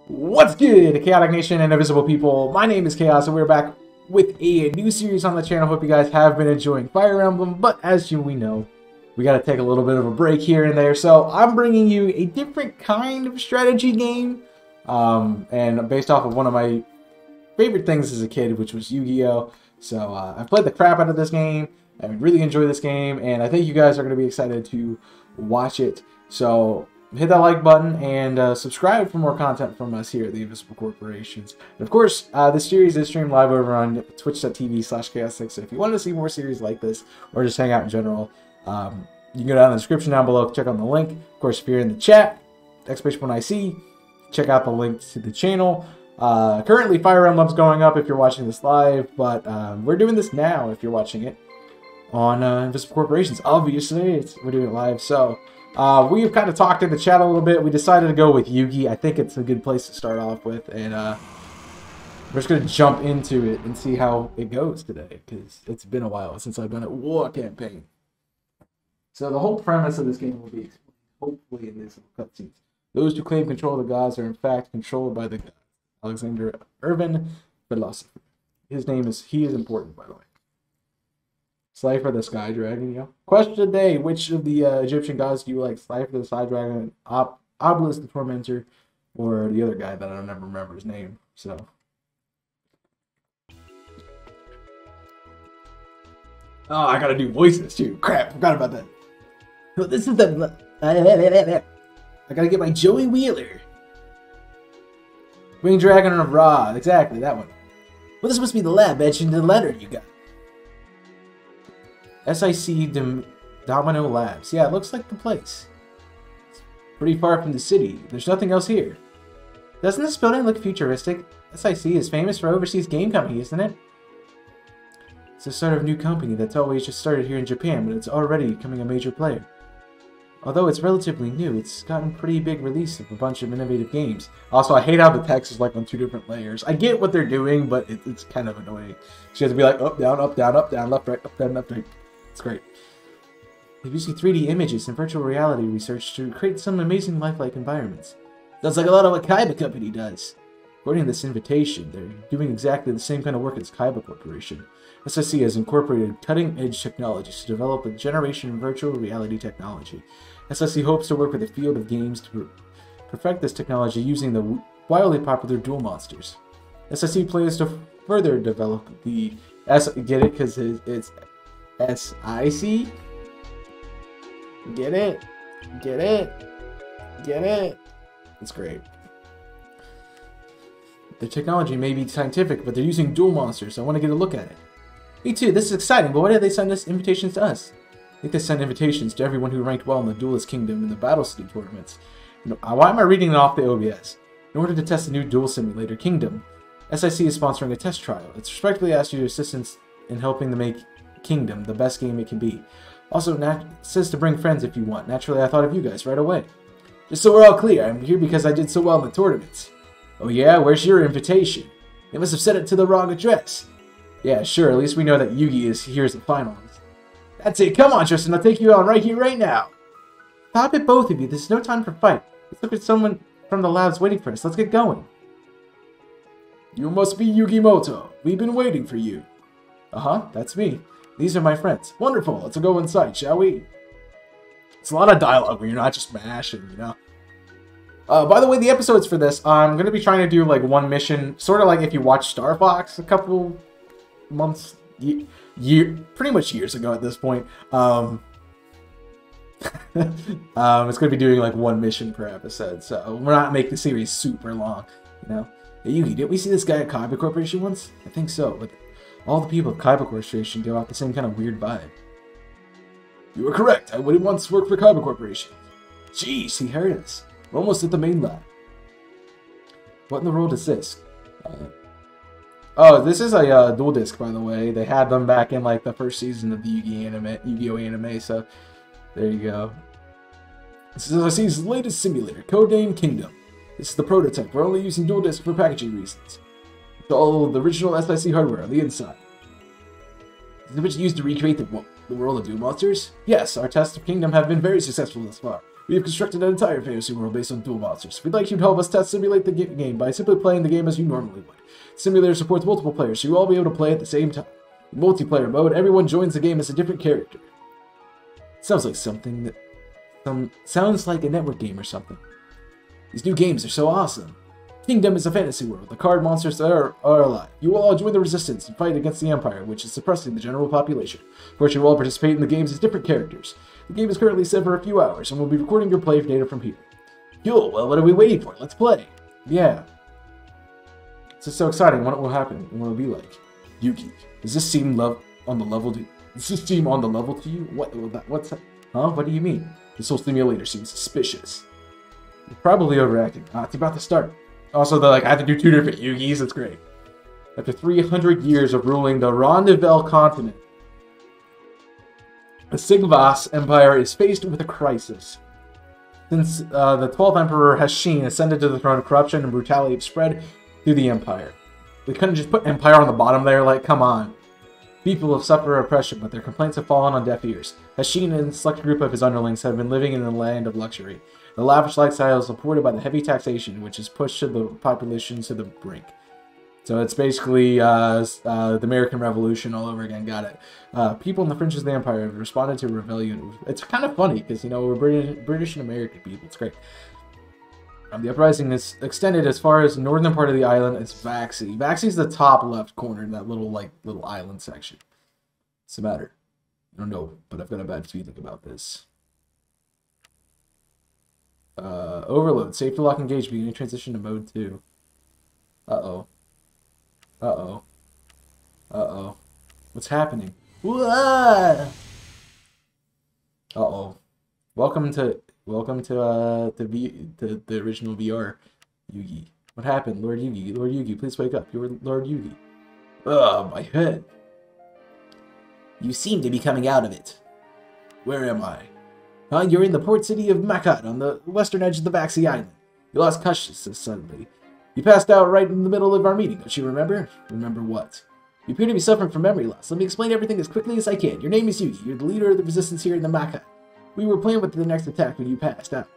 What's good, Chaotic Nation and Invisible People? My name is Chaos, and we're back with a new series on the channel. Hope you guys have been enjoying Fire Emblem, but as we know, we got to take a little bit of a break here and there. So I'm bringing you a different kind of strategy game, and based off of one of my favorite things as a kid, which was Yu-Gi-Oh! So I've played the crap out of this game. I really enjoy this game, and I think you guys are going to be excited to watch it. So hit that like button and subscribe for more content from us here at the Invisible Corporations. And of course, this series is streamed live over on twitch.tv/chaos6. So if you want to see more series like this, or just hang out in general, you can go down in the description down below, check out the link. Of course, if you're in the chat, !IC, check out the link to the channel. Currently, Fire Emblem's going up if you're watching this live, but we're doing this now if you're watching it on Invisible Corporations. Obviously, we're doing it live, so we've kind of talked in the chat a little bit. We decided to go with Yugi. I think it's a good place to start off with, and we're just going to jump into it and see how it goes today, because it's been a while since I've done a war campaign. So the whole premise of this game will be explained, hopefully, in these cutscenes. Those who claim control of the gods are in fact controlled by the gods. Alexander Irvin, philosopher. His name is, he is important, by the way. Slifer the Sky Dragon, yo. Question today, which of the Egyptian gods do you like? Slifer the Sky Dragon, Obelisk the Tormentor, or the other guy that I don't ever remember his name, so. Oh, I gotta do voices too. Crap, forgot about that. Well, this is the... I gotta get my Joey Wheeler. Winged Dragon of Ra, exactly, that one. Well, this must be the lab mentioned in the letter you got. SIC Domino Labs. Yeah, it looks like the place. It's pretty far from the city. There's nothing else here. Doesn't this building look futuristic? SIC is famous for overseas game company, isn't it? It's a sort of new company that's always just started here in Japan, but it's already becoming a major player. Although it's relatively new, it's gotten pretty big release of a bunch of innovative games. Also, I hate how the text is like on 2 different layers. I get what they're doing, but it's kind of annoying. So you have to be like, up, down, up, down, up, down, left, right, up, down, left, right. It's great. They've used 3D images and virtual reality research to create some amazing lifelike environments. Sounds like a lot of what Kaiba Company does. According to this invitation, they're doing exactly the same kind of work as Kaiba Corporation. SSC has incorporated cutting-edge technologies to develop a generation of virtual reality technology. SSC hopes to work with the field of games to perfect this technology using the wildly popular Duel Monsters. SSC plans to further develop the get it because it's SIC. Get it? Get it? Get it? It's great. The technology may be scientific, but they're using Duel Monsters, so I want to get a look at it. Me too, this is exciting, but why did they send us invitations to us? I think they sent invitations to everyone who ranked well in the Duelist Kingdom and the Battle City tournaments. Why am I reading it off the OBS? In order to test the new Duel Simulator Kingdom, SIC is sponsoring a test trial. It's respectfully asked your assistance in helping to make Kingdom the best game it can be. Also, it says to bring friends if you want. Naturally, I thought of you guys right away. Just so we're all clear, I'm here because I did so well in the tournaments. Oh yeah? Where's your invitation? They must have sent it to the wrong address. Yeah, sure, at least we know that Yugi is here as the finalist. That's it, come on Tristan, I'll take you on right here, right now. Stop it, both of you, there's no time for fight. Let's look at someone from the labs waiting for us, let's get going. You must be Yugimoto, we've been waiting for you. Uh-huh, that's me. These are my friends. Wonderful, let's go inside, shall we? It's a lot of dialogue when you're not just mashing, you know? By the way, the episodes for this, I'm going to be trying to do like one mission, sort of like if you watch Star Fox a couple months, pretty much years ago at this point. It's going to be doing like one mission per episode, so we're not making the series super long, you know? Hey Yugi, didn't we see this guy at Kaiba Corporation once? I think so, but all the people at Kaiba Corporation give off the same kind of weird vibe. You were correct, I would once work for Kaiba Corporation. Jeez, he heard us. We're almost at the main lab. What in the world is this? Oh, this is a dual disc, by the way. They had them back in like the first season of the Yu-Gi-Oh anime, so there you go. This is SIC's latest simulator, codename Kingdom. This is the prototype. We're only using dual disc for packaging reasons. It's all the original SIC hardware on the inside. Is it what you used to recreate the world of Duel Monsters? Yes, our tests of Kingdom have been very successful thus far. We have constructed an entire fantasy world based on Duel Monsters. We'd like you to help us test simulate the game by simply playing the game as you normally would. The simulator supports multiple players, so you'll all be able to play at the same time. In multiplayer mode, everyone joins the game as a different character. Sounds like something that... sounds like a network game or something. These new games are so awesome. Kingdom is a fantasy world. The card monsters are alive. You will all join the resistance and fight against the Empire, which is suppressing the general population. Fortunately, you will all participate in the games as different characters. The game is currently set for a few hours, and we'll be recording your play data from here. Cool, well, what are we waiting for? Let's play. Yeah. This is so exciting. What will happen? What will it be like? Yugi, does this seem on the level to... Does this seem on the level to you? What's that? Huh? What do you mean? This whole simulator seems suspicious. You're probably overacting. It's about to start. Also, I have to do 2 different Yugis. That's great. After 300 years of ruling the Rondevel continent, the Sigvas Empire is faced with a crisis. Since the 12th Emperor Hashin ascended to the throne, corruption and brutality have spread through the Empire. We couldn't just put Empire on the bottom there, like, come on. People have suffered oppression, but their complaints have fallen on deaf ears. Hashin and a select group of his underlings have been living in a land of luxury. The lavish lifestyle is supported by the heavy taxation, which has pushed the population to the brink. So it's basically the American Revolution all over again. Got it. People in the fringes of the Empire have responded to a rebellion. It's kind of funny because, you know, we're British and American people. It's great. The uprising is extended as far as the northern part of the island is Vaxi. Vaxi is the top left corner in that little island section. What's the matter? I don't know, but I've got a bad feeling about this. Overload. Safe to lock engage. Beginning transition to mode 2. Uh-oh. Uh-oh. Uh-oh. What's happening? Uh-oh. Welcome to the original VR, Yugi. What happened, Lord Yugi? Lord Yugi, please wake up. You're Lord Yugi. Ugh, my head. You seem to be coming out of it. Where am I? You're in the port city of Makat on the western edge of the Vaxi Island. You lost consciousness suddenly. You passed out right in the middle of our meeting, don't you remember? Remember what? You appear to be suffering from memory loss. Let me explain everything as quickly as I can. Your name is Yugi. You're the leader of the resistance here in the Makat. We were playing with the next attack when you passed out.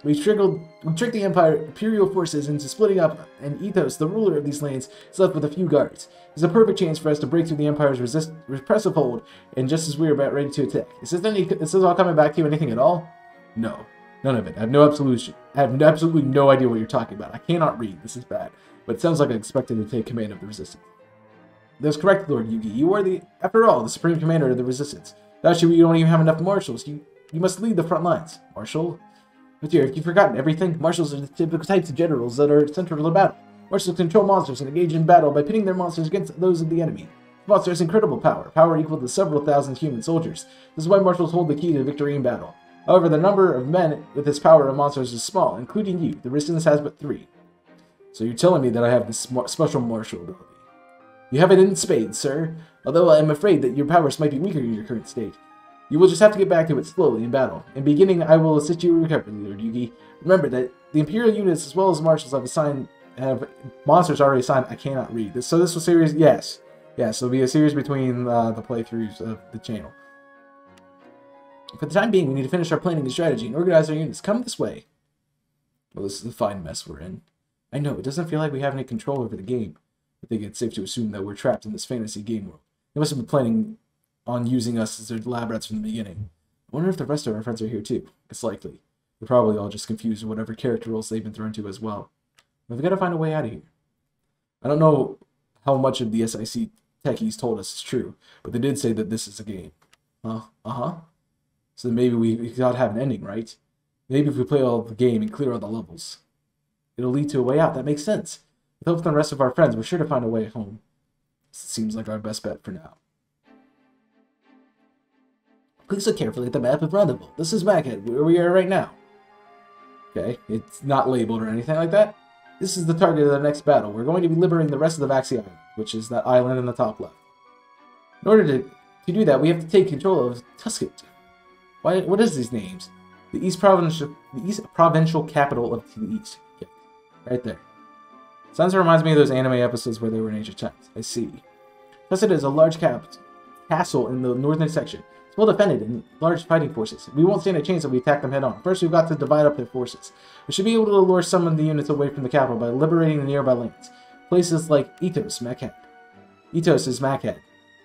We tricked the Imperial forces into splitting up, and Ethos, the ruler of these lands, is left with a few guards. It's a perfect chance for us to break through the Empire's repressive hold, and just as we were about ready to attack. Is this all coming back to you anything at all? No. None of it. I have absolutely no idea what you're talking about. I cannot read. This is bad. But it sounds like I expected to take command of the resistance. That's correct, Lord Yugi. You are after all, the supreme commander of the resistance. Without you, we don't even have enough marshals. You must lead the front lines. Marshal? But dear, have you forgotten everything? Marshals are the typical types of generals that are central to the battle. Marshals control monsters and engage in battle by pitting their monsters against those of the enemy. The monster has incredible power equal to several thousand human soldiers. This is why marshals hold the key to victory in battle. However, the number of men with this power of monsters is small, including you. The resistance has but 3. So you're telling me that I have this special martial ability. You have it in spades, sir. Although I am afraid that your powers might be weaker in your current state. You will just have to get back to it slowly in battle. In beginning, I will assist you in recovery, Lord Yugi. Remember that the Imperial units as well as marshals have monsters already assigned. I cannot read this. So this was series, yes. Yes, it'll be a series between the playthroughs of the channel. For the time being, we need to finish our planning and strategy and organize our units. Come this way. Well, this is a fine mess we're in. I know, it doesn't feel like we have any control over the game. I think it's safe to assume that we're trapped in this fantasy game world. They must have been planning on using us as their lab rats from the beginning. I wonder if the rest of our friends are here too. It's likely. They're probably all just confused with whatever character roles they've been thrown to as well. We've got to find a way out of here. I don't know how much of the SIC techies told us is true, but they did say that this is a game. Uh-huh. So maybe we gotta have an ending, right? Maybe if we play all the game and clear all the levels, it'll lead to a way out. That makes sense. With help from the rest of our friends, we're sure to find a way home. This seems like our best bet for now. Please look carefully at the map of Rendezvous. This is Maghead, where we are right now. Okay, it's not labeled or anything like that. This is the target of the next battle. We're going to be liberating the rest of the Vaxi Island, which is that island in the top left. In order to do that, we have to take control of Tusket. What is these names? The East Provincial Capital of the East. Okay, right there. Sounds reminds me of those anime episodes where they were in ancient times. I see. Tusket is a large castle in the northern section. It's well defended in large fighting forces. We won't stand a chance if we attack them head on. First, we've got to divide up their forces. We should be able to lure some of the units away from the capital by liberating the nearby lands. Places like Itos is Maghead.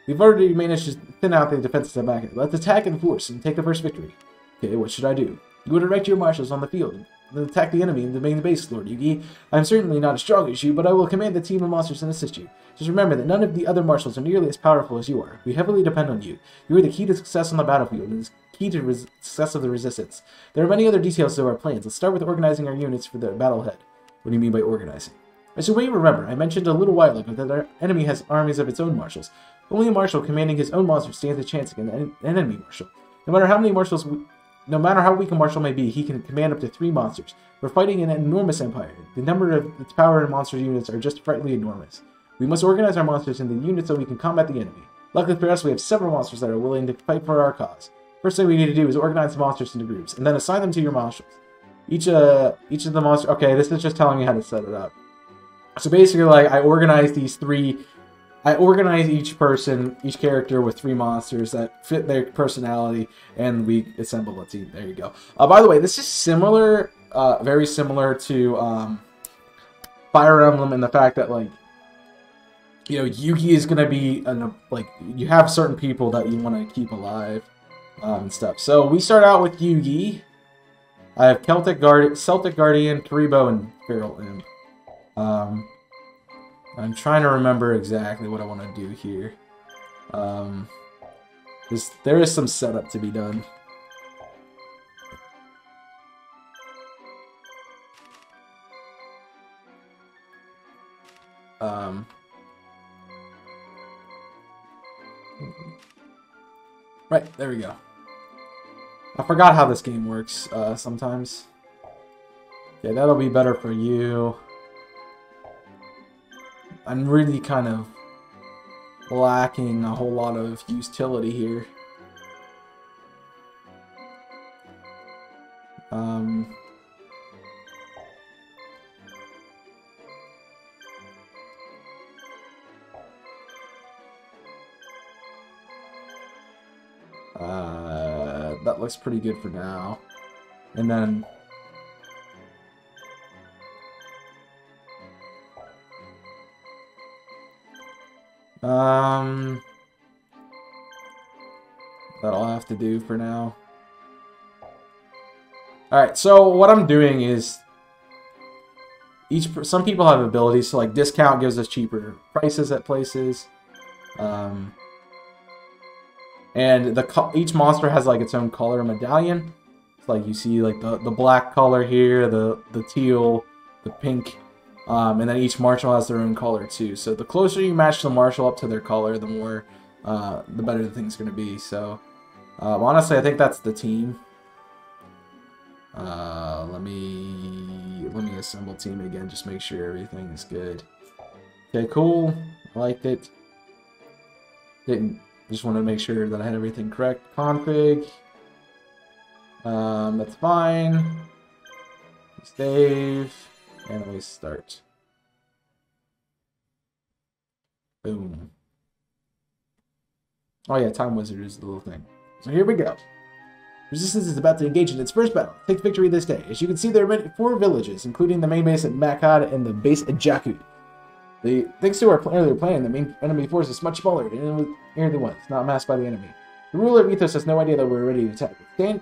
We've already managed to thin out the defenses of Maghead. Let's attack in force and take the first victory. Okay, what should I do? You will direct your marshals on the field and then attack the enemy in the main base, Lord Yugi. I am certainly not as strong as you, but I will command the team of monsters and assist you. Just remember that none of the other marshals are nearly as powerful as you are. We heavily depend on you. You are the key to success on the battlefield and the key to success of the resistance. There are many other details to our plans. Let's start with organizing our units for the battle ahead. What do you mean by organizing? As you may remember, I mentioned a little while ago that our enemy has armies of its own marshals. Only a marshal commanding his own monster stands a chance against an enemy marshal. No matter how weak a marshal may be, he can command up to 3 monsters. We're fighting an enormous empire. The number of its power and monster units are just frightfully enormous. We must organize our monsters into units so we can combat the enemy. Luckily for us, we have several monsters that are willing to fight for our cause. First thing we need to do is organize the monsters into groups, and then assign them to your marshals. Each of the monsters... Okay, this is just telling me how to set it up. So basically, like, I organize these 3... I organize each character with 3 monsters that fit their personality, and we assemble a team. There you go. By the way, this is similar, very similar to Fire Emblem in the fact that, like, you know, Yugi is going to be, like, you have certain people that you want to keep alive and stuff. So we start out with Yugi. I have Celtic Guardian, Karibo, and Feral Imp. I'm trying to remember exactly what I want to do here. There is some setup to be done. Right, there we go. I forgot how this game works sometimes. Okay, that'll be better for you. I'm really kind of lacking a whole lot of utility here. That looks pretty good for now. And then that'll have to do for now. Alright, so what I'm doing is some people have abilities, so like discount gives us cheaper prices at places. And each monster has like its own color medallion. It's like you see like the black color here, the teal, the pink. And then each marshal has their own color too. So the closer you match the marshal up to their color, the more, the better the thing's going to be. So, honestly, I think that's the team. Let me assemble team again, just make sure everything is good. Okay, cool. I liked it. Just want to make sure that I had everything correct. Config. That's fine. Save. And we start. Boom. Oh yeah, Time Wizard is the little thing. So here we go. Resistance is about to engage in its first battle. Take victory this day. As you can see, there are 4 villages, including the main base at Makad and the base at Jakku. Thanks to our earlier plan, the main enemy force is much smaller and it was nearly once, not masked by the enemy. The ruler of Ethos has no idea that we're ready to attack. Stand,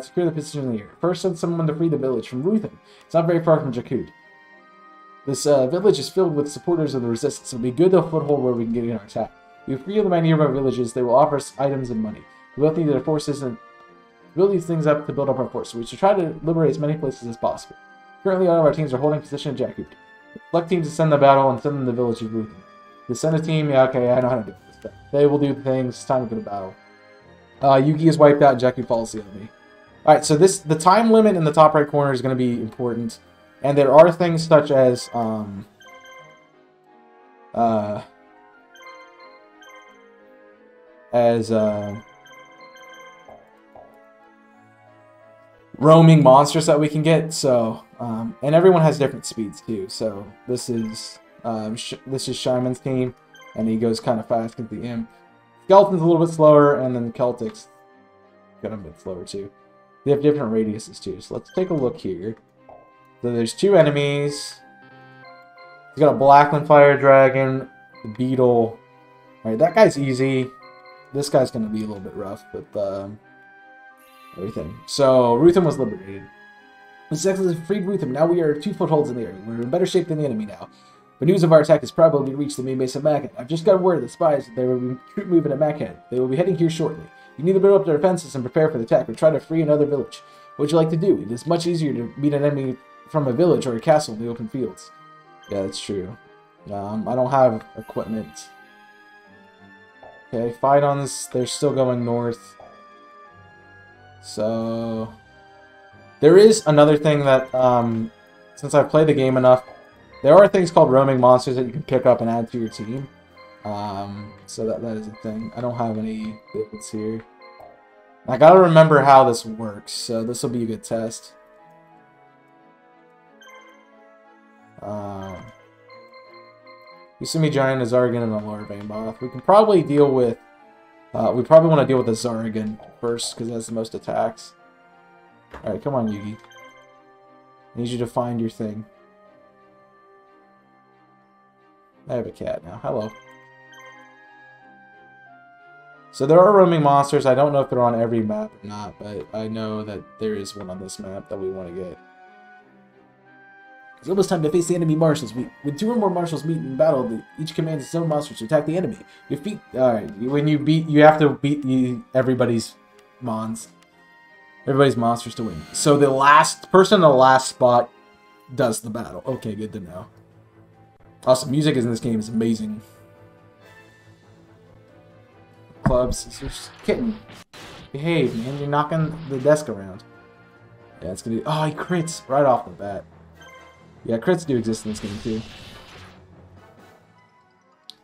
secure the position in the air. First, send someone to free the village from Ruthin. It's not very far from Jakku. This village is filled with supporters of the resistance. It'll be good to foothold where we can get in our attack. If we free the nearby villages, they will offer us items and money. We both need their forces and build these things up to build up our force. So we should try to liberate as many places as possible. Currently, all of our teams are holding position at Jakku. Select teams to send the battle and send them to the village of Ruthin. To send a team, yeah, okay, I know how to do this stuff. They will do the things. It's time to go to battle. Yugi is wiped out. Jakku follows the enemy. All right, so the time limit in the top right corner is going to be important. And there are things such as roaming monsters that we can get. So and everyone has different speeds too. So this is Shimon's team, and he goes kind of fast with the imp. Skeleton's a little bit slower, and then Celtic's kind of a bit slower too. They have different radiuses too. So let's take a look here. So there's 2 enemies. He's got a Blackland Fire Dragon, the Beetle. Alright, that guy's easy. This guy's going to be a little bit rough with everything. So, Ruthven was liberated. We successfully freed Ruthven. Now we are 2 footholds in the air. We're in better shape than the enemy now. But news of our attack has probably reached the main base of Machead. I've just got word of the spies that there will be troop movement at Machead. They will be heading here shortly. You need to build up their defenses and prepare for the attack, or try to free another village. What would you like to do? It is much easier to beat an enemy from a village or a castle in the open fields. Yeah, that's true. I don't have equipment. Okay, Phaidons, they're still going north. So... There is another thing that, since I've played the game enough, there are things called roaming monsters that you can pick up and add to your team. So that is a thing. I don't have any builds here. I gotta remember how this works, so this will be a good test. Usumi Giant, a Zargan, and a Larvae Moth. We can probably deal with... we probably want to deal with the Zargan first, because it has the most attacks. Alright, come on, Yugi. I need you to find your thing. I have a cat now. Hello. So there are roaming monsters. I don't know if they're on every map or not, but I know that there is one on this map that we want to get. It's almost time to face the enemy marshals. When 2 or more marshals meet in battle, each commands its own monsters to attack the enemy. Alright, when you beat, you have to beat everybody's mons. Everybody's monsters to win. So the last person in the last spot does the battle. Okay, good to know. Also, music in this game is amazing. Clubs, it's just kitten. Behave, man. You're knocking the desk around. Yeah, it's gonna be... Oh, he crits right off the bat. Yeah, crits do exist in this game, too.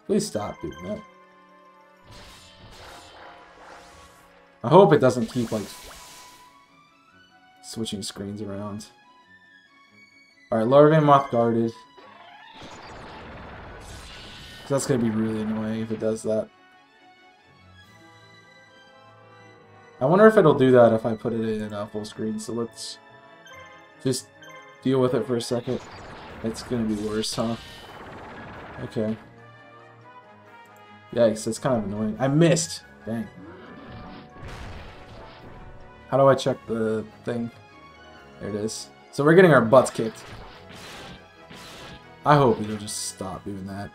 Please stop doing that. I hope it doesn't keep, like... switching screens around. Alright, Larvae Moth guarded. So that's gonna be really annoying if it does that. I wonder if it'll do that if I put it in full screen, so let's just deal with it for a second. It's gonna be worse, huh? Okay. Yikes, that's kind of annoying. I missed! Dang. How do I check the thing? There it is. So we're getting our butts kicked. I hope it'll just stop doing that.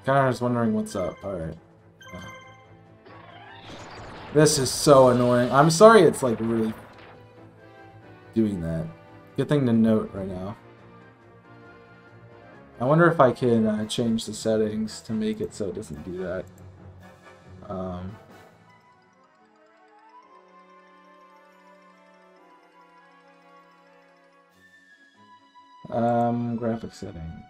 Kinda just wondering what's up. Alright. This is so annoying. I'm sorry it's like really doing that. Good thing to note right now. I wonder if I can change the settings to make it so it doesn't do that. Graphic settings.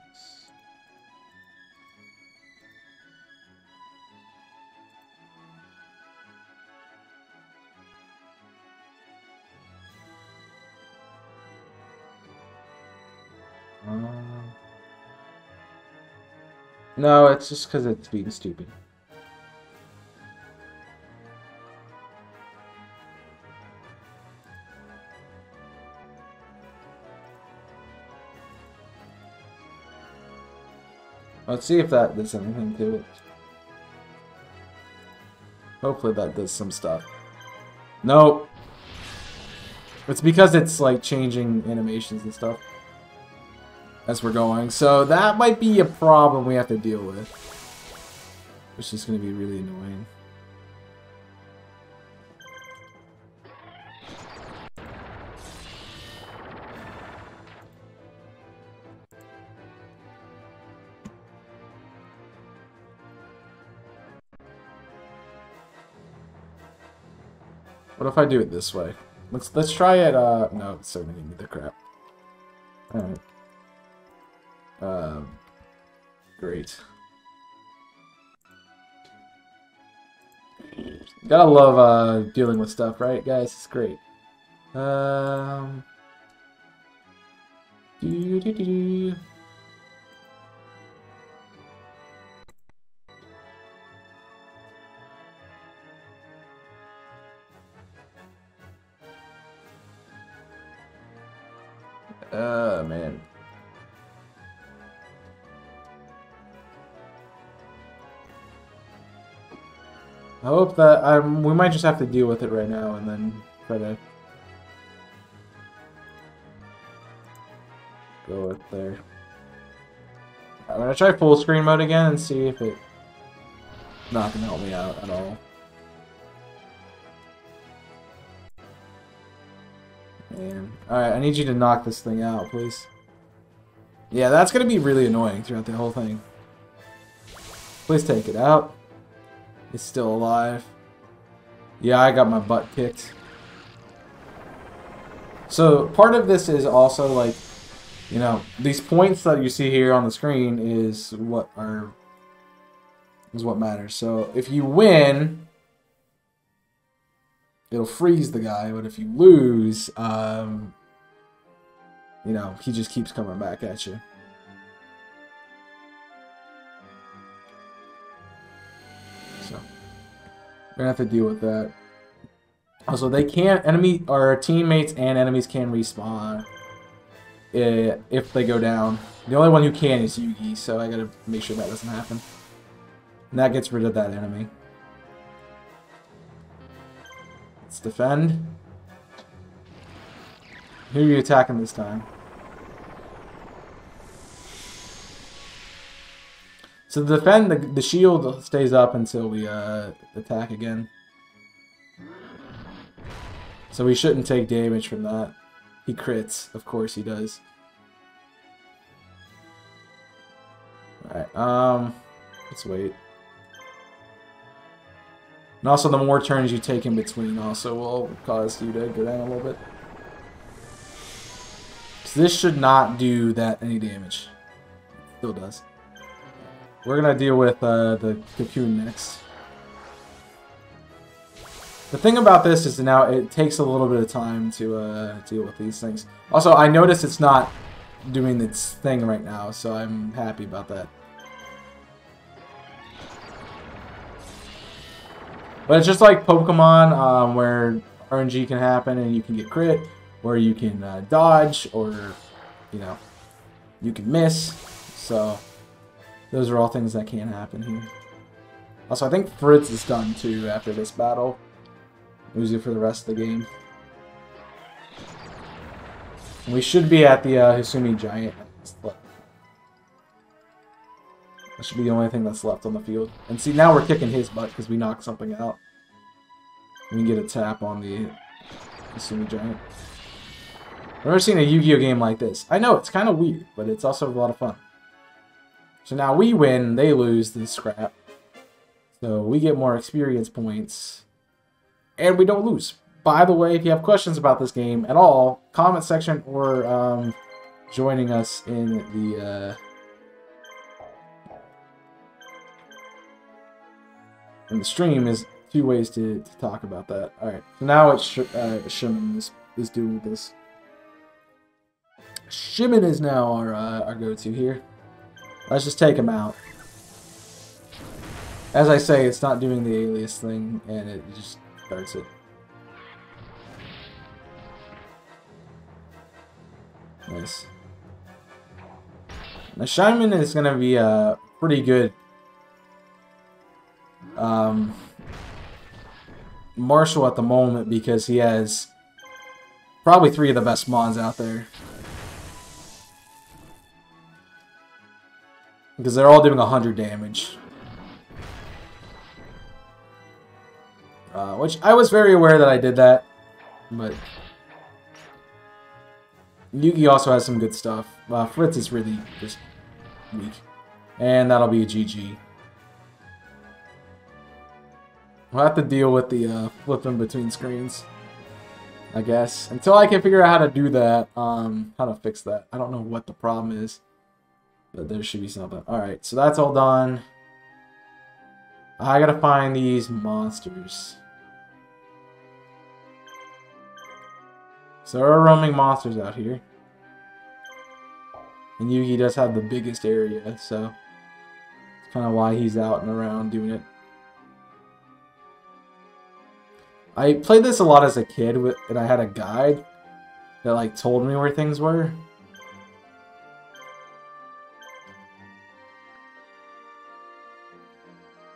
No, it's just because it's being stupid. Let's see if that does anything to it. Hopefully that does some stuff. Nope. It's because it's like changing animations and stuff as we're going. So that might be a problem we have to deal with. Which is going to be really annoying. What if I do it this way? Let's try it, no, it's still gonna give me the crap. Alright. Great. Gotta love dealing with stuff, right, guys? It's great. Doo -doo -doo -doo. Man. I hope that we might just have to deal with it right now and then try to go with there. I'm gonna try full screen mode again and see if it's not gonna help me out at all. Man. Alright, I need you to knock this thing out, please. Yeah, that's gonna be really annoying throughout the whole thing. Please take it out. It's still alive. Yeah, I got my butt kicked. So, part of this is also, like, you know, these points that you see here on the screen is what matters. So, if you win, it'll freeze the guy, but if you lose, you know, he just keeps coming back at you. So, we're gonna have to deal with that. Also, they can't, our teammates and enemies can respawn if they go down. The only one who can is Yugi, so I gotta make sure that doesn't happen. And that gets rid of that enemy. Let's defend. Who are you attacking this time? So to defend, the shield stays up until we attack again. So we shouldn't take damage from that. He crits, of course he does. Alright, let's wait. And also the more turns you take in between also will cause you to go down a little bit. So this should not do that any damage. It still does. We're gonna deal with the cocoon next. The thing about this is now it takes a little bit of time to deal with these things. Also, I notice it's not doing its thing right now, so I'm happy about that. But it's just like Pokemon, where RNG can happen and you can get crit, or you can dodge, or, you know, you can miss. So, those are all things that can happen here. Also, I think Fritz is done too after this battle. Lose it for the rest of the game. And we should be at the Hisumi Giant. That should be the only thing that's left on the field. And see, now we're kicking his butt because we knocked something out. We can get a tap on the Hisumi Giant. I've never seen a Yu-Gi-Oh game like this. I know, it's kind of weird, but it's also a lot of fun. So now we win, they lose the scrap. So we get more experience points. And we don't lose. By the way, if you have questions about this game at all, comment section or joining us in the stream is two ways to talk about that. Alright, so now it's Shimon is doing this. Shimon is now our go-to here. Let's just take him out. As I say, it's not doing the alias thing, and it just starts it. Nice. Now, Shimon is going to be pretty good marshal at the moment because he has probably 3 of the best mons out there. Because they're all doing 100 damage. Which I was very aware that I did that, but Yugi also has some good stuff. Fritz is really just weak. And that'll be a GG. We'll have to deal with the flipping between screens, I guess. Until I can figure out how to do that, how to fix that. I don't know what the problem is, but there should be something. Alright, so that's all done. I gotta find these monsters. So there are roaming monsters out here. And Yugi does have the biggest area, so that's kind of why he's out and around doing it. I played this a lot as a kid, and I had a guide that like told me where things were.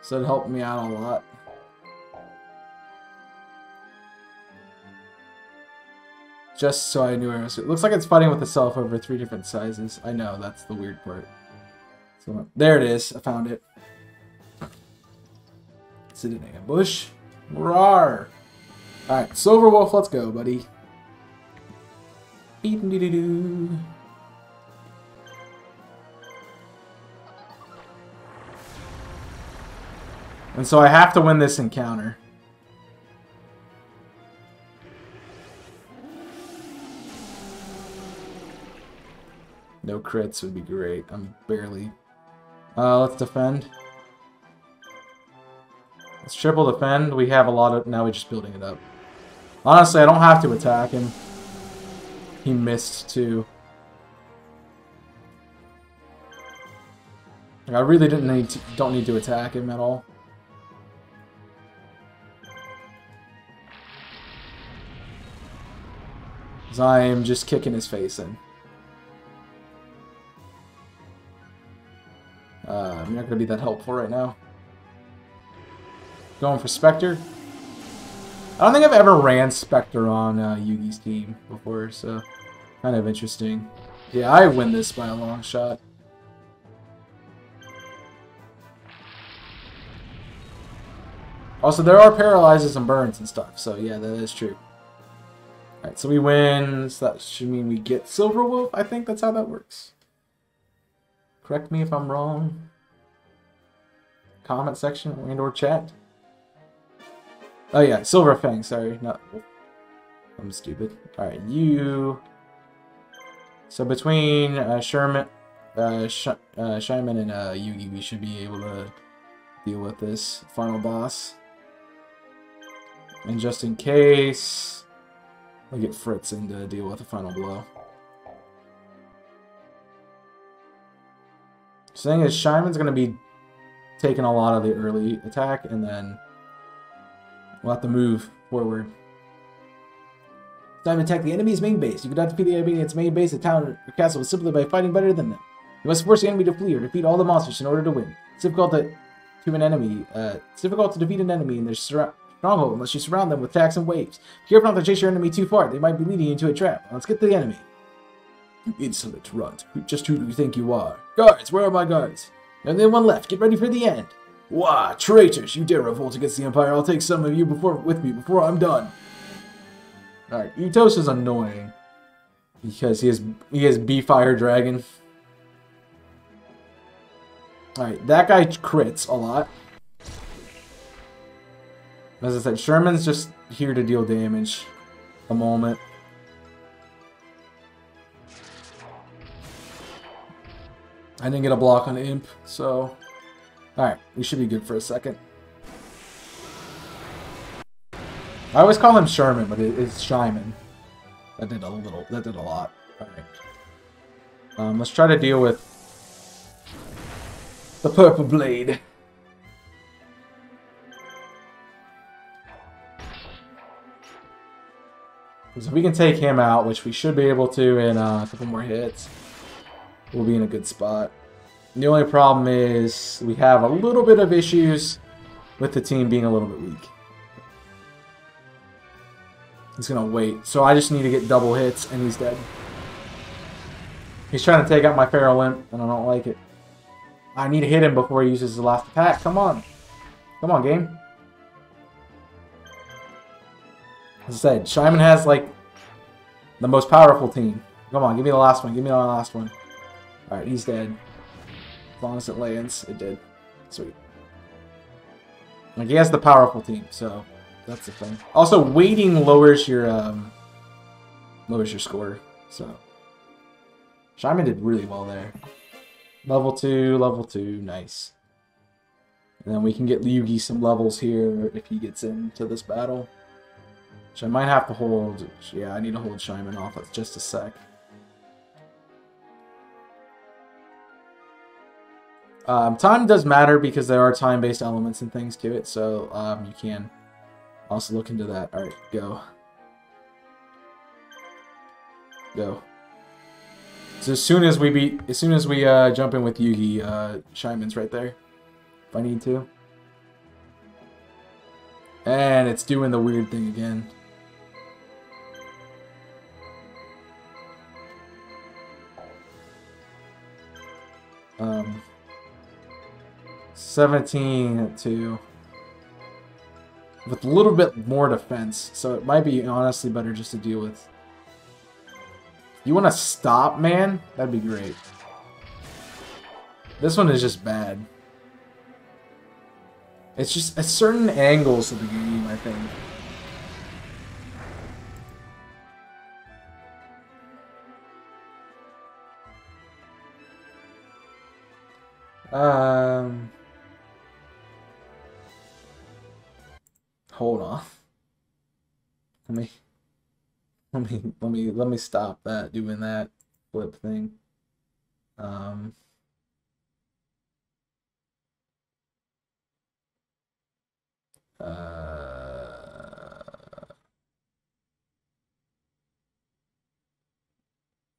So it helped me out a lot. Just so I knew where it was. It looks like it's fighting with itself over 3 different sizes. I know, that's the weird part. So there it is. I found it. Is it an ambush? Roar! Alright, Silver Wolf, let's go, buddy. Beep-dee-doo-doo. And so I have to win this encounter. No crits would be great. I'm barely... let's defend. Let's triple defend. We have a lot of... Now we're just building it up. Honestly, I don't have to attack him. He missed too. I really don't need to attack him at all. Because I am just kicking his face in. I'm not going to be that helpful right now. Going for Spectre. I don't think I've ever ran Spectre on Yugi's team before, so kind of interesting. Yeah, I win this by a long shot. Also, there are paralyzes and burns and stuff, so yeah, that is true. Alright, so we win, so that should mean we get Silver Wolf. I think that's how that works. Correct me if I'm wrong. Comment section and or chat. Oh yeah, Silver Fang, sorry, not Wolf. I'm stupid. Alright, you... So between Shyman and Yugi, we should be able to deal with this final boss. And just in case, I'll get Fritz in to deal with the final blow. The thing is, Shyman's going to be taking a lot of the early attack, and then we'll have to move forward. Time to attack the enemy's main base. You cannot defeat the enemy in its main base, a town or castle, simply by fighting better than them. You must force the enemy to flee or defeat all the monsters in order to win. It's difficult to defeat an enemy in their stronghold unless you surround them with attacks and waves. Be careful not to chase your enemy too far. They might be leading you into a trap. Let's get to the enemy. You insolent runt. Just who do you think you are? Guards, where are my guards? There's only one left. Get ready for the end. Wah, traitors! You dare revolt against the Empire. I'll take some of you with me before I'm done. Alright, Utos is annoying. Because he has B-Fire Dragon. Alright, that guy crits a lot. As I said, Sherman's just here to deal damage a moment. I didn't get a block on Imp, so... Alright, we should be good for a second. I always call him Sherman, but it's Shyman. That did a lot. Alright. Let's try to deal with the Purple Blade. Because if we can take him out, which we should be able to in a couple more hits, we'll be in a good spot. The only problem is we have a little bit of issues with the team being a little bit weak. He's going to wait. So I just need to get double hits, and he's dead. He's trying to take out my Feral Imp, and I don't like it. I need to hit him before he uses his last attack. Come on. Come on, game. As I said, Shyman has, like, the most powerful team. Come on, give me the last one. Give me the last one. Alright, he's dead. As long as it lands, it did. Sweet. Like, he has the powerful team, so that's the thing. Also, waiting lowers your score, so. Shyman did really well there. Level 2, nice. And then we can get Yugi some levels here if he gets into this battle. Which I might have to hold. Yeah, I need to hold Shyman off just a sec. Time does matter because there are time-based elements and things to it, so you can also look into that. Alright, go. Go. So as soon as we jump in with Yugi, Shyman's right there. If I need to. And it's doing the weird thing again. Um 17-2. With a little bit more defense, so it might be honestly better just to deal with. You want to stop, man? That'd be great. This one is just bad. It's just at certain angles of the game, I think. Hold on. Let me stop that doing that flip thing.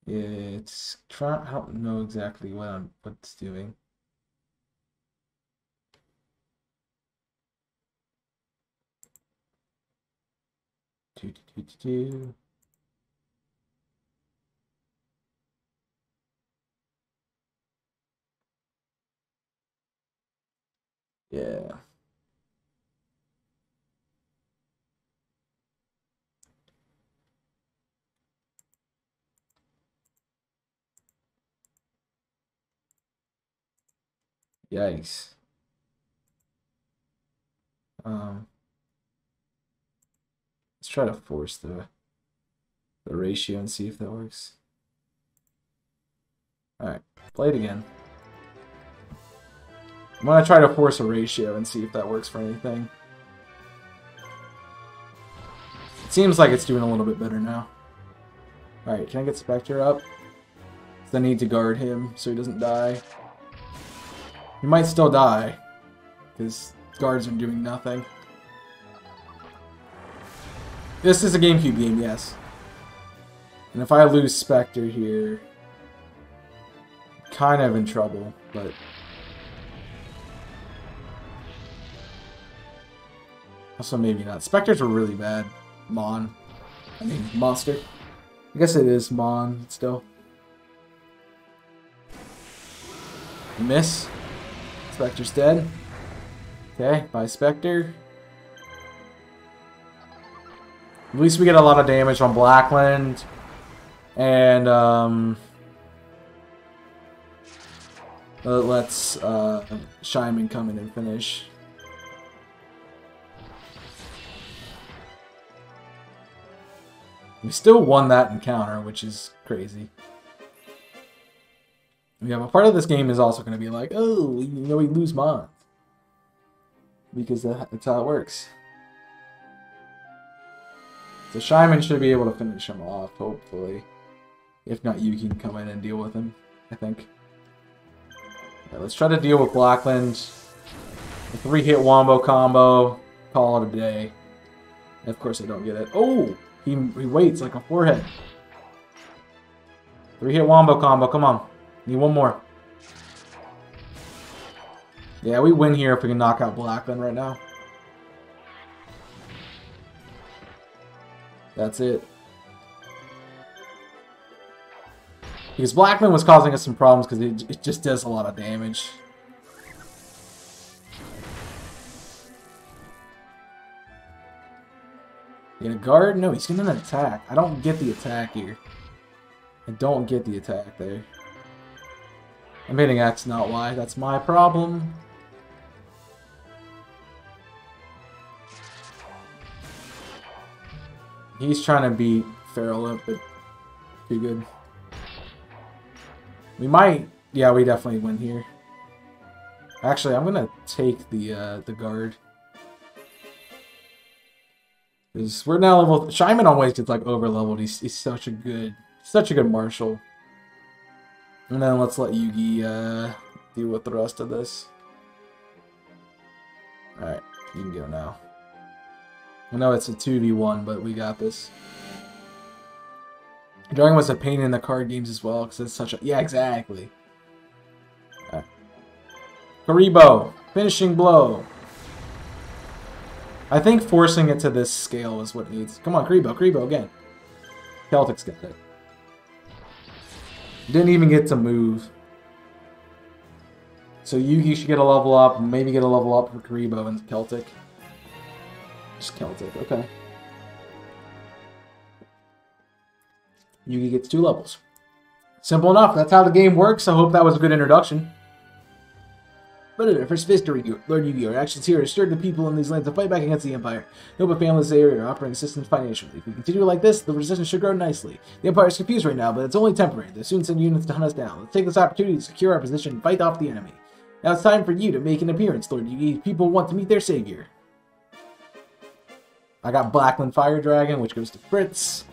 It's trying. I don't know exactly what it's doing. Yeah. Yikes. Let's try to force the ratio and see if that works. Alright, play it again. I'm gonna try to force a ratio and see if that works for anything. It seems like it's doing a little bit better now. Alright, can I get Spectre up? I need to guard him so he doesn't die. He might still die, because guards are doing nothing. This is a GameCube game, yes. And if I lose Spectre here, I'm kind of in trouble, but... also maybe not. Spectres were really bad. Monster. I guess it is Mon, still. Miss. Spectre's dead. Okay, bye Spectre. At least we get a lot of damage on Blackland. And, let's, Shyman come in and finish. We still won that encounter, which is crazy. Yeah, but part of this game is also going to be like, oh, we lose Mons. Because that's how it works. So Shyman should be able to finish him off, hopefully. If not, you can come in and deal with him, I think. Yeah, let's try to deal with Blackland. A 3-hit wombo combo. Call it a day. And of course I don't get it. Oh! He waits like a forehead. 3-hit wombo combo, come on. Need one more. Yeah, we win here if we can knock out Blackland right now. That's it. Because Blackland was causing us some problems because it just does a lot of damage. You gonna guard? No, he's gonna attack. I don't get the attack here. I don't get the attack there. I'm hitting X, not Y. That's my problem. He's trying to beat Feral Imp, but too good. We might... yeah, we definitely win here. Actually, I'm gonna take the guard. Because we're now level... Shyman always gets, like, over-leveled. He's such a good martial. And then let's let Yugi deal with the rest of this. Alright, you can go now. I know it's a 2v1, but we got this. Dragon was a pain in the card games as well, because it's such a... Yeah, exactly. Right. Karibo, finishing blow. I think forcing it to this scale is what needs. Come on, Karibo again. Celtic's got it. Didn't even get to move. So Yugi should get a level up, maybe get a level up for Karibo and Celtic. Just Celtic, okay. Yugi gets 2 levels. Simple enough, that's how the game works. I hope that was a good introduction. But in our first victory, Lord Yu-Gi-Oh! Our actions here have stirred the people in these lands to fight back against the Empire. Noble families in the area are offering assistance financially. If we continue like this, the resistance should grow nicely. The Empire is confused right now, but it's only temporary. They'll soon send units to hunt us down. Let's take this opportunity to secure our position and fight off the enemy. Now it's time for you to make an appearance, Lord Yu-Gi. People want to meet their savior. I got Blackland Fire Dragon, which goes to Fritz.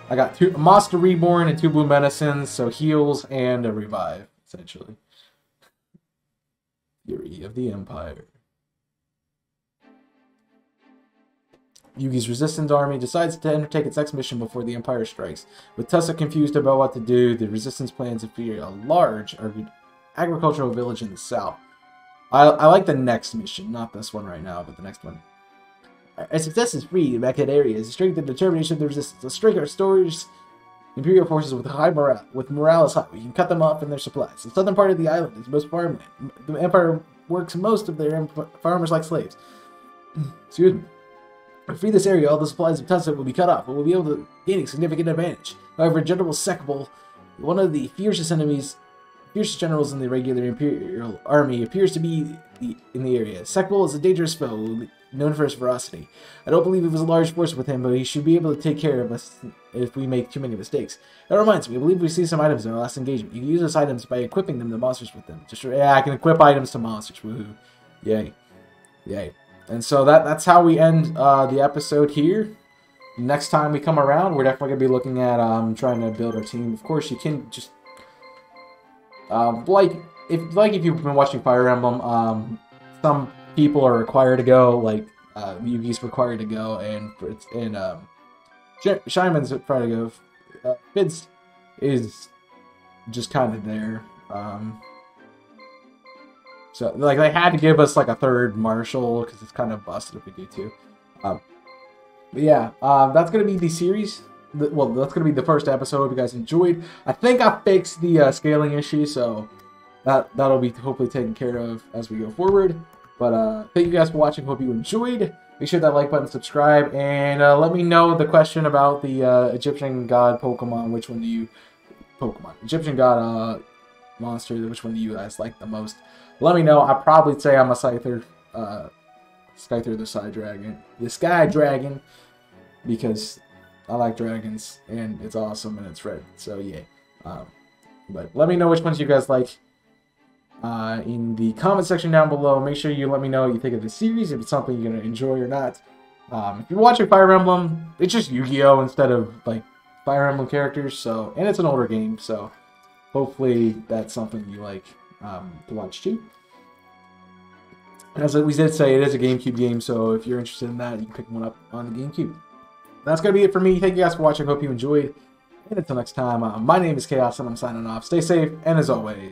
I got a Monster Reborn and 2 Blue Medicines, so heals and a revive, essentially. Fury of the Empire. Yugi's resistance army decides to undertake its next mission before the Empire strikes. With Tussa confused about what to do, the resistance plans to fear a large agricultural village in the south. I like the next mission, not this one right now, but the next one. Our success is free back in areas. The strength and determination of the resistance. Let's strike our stores. Imperial forces with high morale, morale is high. We can cut them off in their supplies. The southern part of the island is most farmland. The Empire works most of their farmers like slaves. Excuse me. If we free this area, all the supplies of Tussa will be cut off, but we'll be able to gain a significant advantage. However, General Sekbal, one of the fiercest generals in the regular Imperial army, appears to be in the area. Sekbal is a dangerous foe, known for his ferocity. I don't believe it was a large force with him, but he should be able to take care of us if we make too many mistakes. That reminds me, I believe we see some items in our last engagement. You can use those items by equipping them to monsters with them. Yeah, I can equip items to monsters. Woohoo. Yay. Yay. And so that's how we end the episode here. Next time we come around, we're definitely going to be looking at trying to build our team. Of course, you can just... if you've been watching Fire Emblem, some people are required to go, like Yugi's required to go, and Shyman's required to go. Fitz is just kind of there. So like they had to give us like a third marshal because it's kind of busted if we do two. But yeah, that's gonna be the series. Well, that's gonna be the first episode. Hope you guys enjoyed. I think I fixed the scaling issue, so that'll be hopefully taken care of as we go forward. But thank you guys for watching. Hope you enjoyed. Make sure that like button, subscribe, and let me know the question about the Egyptian god Pokemon. Which one do you... Egyptian god monster, which one do you guys like the most? Let me know. I'd probably say I'm a Scyther. Scyther the Sky Dragon. Because I like dragons, and it's awesome, and it's red. So yeah. But let me know which ones you guys like. In the comment section down below. Make sure you let me know what you think of the series, if it's something you're going to enjoy or not. If you're watching Fire Emblem, it's just Yu-Gi-Oh! Instead of like Fire Emblem characters, so, and it's an older game, so hopefully that's something you like to watch too. As we did say, it is a GameCube game, so if you're interested in that, you can pick one up on the GameCube. That's going to be it for me. Thank you guys for watching. Hope you enjoyed. And until next time, my name is Chaos, and I'm signing off. Stay safe, and as always...